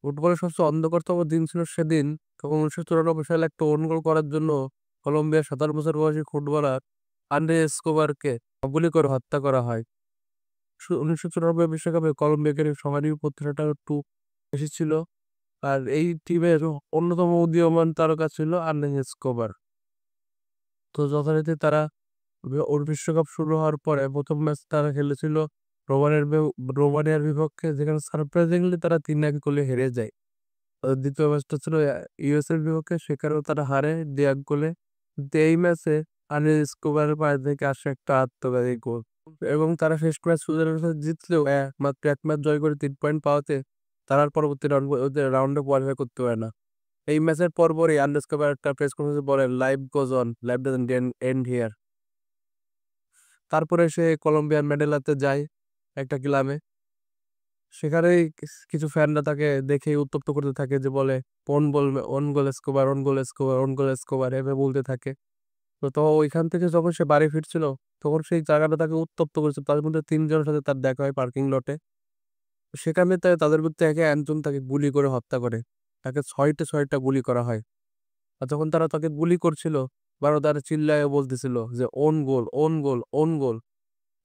ফুটবলের সবচেয়ে অন্ধকারতম দিন ছিল সেদিন, তখন 1994 সালে একটা ওন গোল করার জন্য কলম্বিয়ার 27 বছর বয়সী ফুটবলার আন্দ্রে এসকোবারকে গুলি করে হত্যা করা হয়। 1994 বিশ্বকাপে কলম্বিয়াকে সবারই প্রত্যাশাটা একটু বেশি ছিল। আর এই টিমের অন্যতম উদীয়মান তারকা ছিল আন্দ্রে এসকোবার। তো যথারীতি তারা ওর বিশ্বকাপ শুরু হওয়ার পরে প্রথম ম্যাচ তারা খেলেছিল রোমানিয়ার বিপক্ষে, যেখানে সারপ্রাইজিংলি তারা 3-1 গোলে হেরে যায়। দ্বিতীয় ম্যাচটা ছিল ইউএস এর বিপক্ষে, সেখানেও তারা হারে 2-1 গোলে। কিন্তু এই ম্যাচে আনিল এসকোবারের পায়ে থেকে আসে একটা আত্মঘাতী গোল, এবং তারা শেষ ম্যাচ সুইজারল্যান্ডের সাথে জিতলেও মাত্র এক ম্যাচ জয় করে 3 পয়েন্ট পাওয়াতে তারা আর পরবর্তী রাউন্ডে কোয়ালিফাই করতে পারে না। এই ম্যাচের পরপরই আনিল এসকোবার একটা প্রেস কনফারেন্সে বলেন, life goes on, life doesn't end here. তারপরে সে কলম্বিয়ার মেডেলাতে যায় একটা ক্লাবে। সেখানেই কিছু ফ্যানরা তাকে দেখেই উত্তপ্ত করতে থাকে, যে বলে own goal, own goal Escobar, own goal Escobar, own goal Escobar এভাবে বলতে থাকে। তো ওইখান থেকে যখন সে বাড়ি ফিরছিল, তখন সেই জায়গাটা তাকে উত্তপ্ত করেছে। তার মধ্যে 3 জনের সাথে তার দেখা হয় পার্কিং লটে। সেখানে তাদের মধ্যে একে একজন তাকে গুলি করে হত্যা করে। তাকে 6টা গুলি করা হয়। আর যখন তারা তাকে গুলি করছিল, বারো তারা চিল্লায় বলতেছিল যে own goal, own goal, own goal.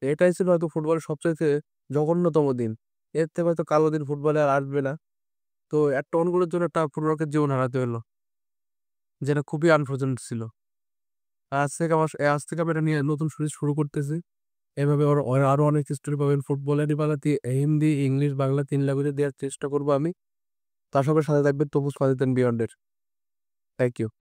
এটাই ছিল হয়তো ফুটবলের সবচেয়ে জঘন্যতম দিন। এর থেকে হয়তো কালো দিন ফুটবলে আর আসবে না। তো একটা ওন গোলের জন্য একটা ফুটবলকে জীবন হারাতে হলো, যেটা খুবই আনফর্চুনেট ছিল। আজ থেকে আমি এটা নিয়ে নতুন সিরিজ শুরু করতেছি। এভাবে ওর আরো অনেক স্টোরি পাবেন ফুটবলেরই বাংলাতে, হিন্দি, ইংলিশ, বাংলা 3 ল্যাঙ্গুয়েজে দেওয়ার চেষ্টা করবো আমি। তার সঙ্গে সাথে থাকবেন তবু স্বাধীন বিয়ন্ডের। Thank you.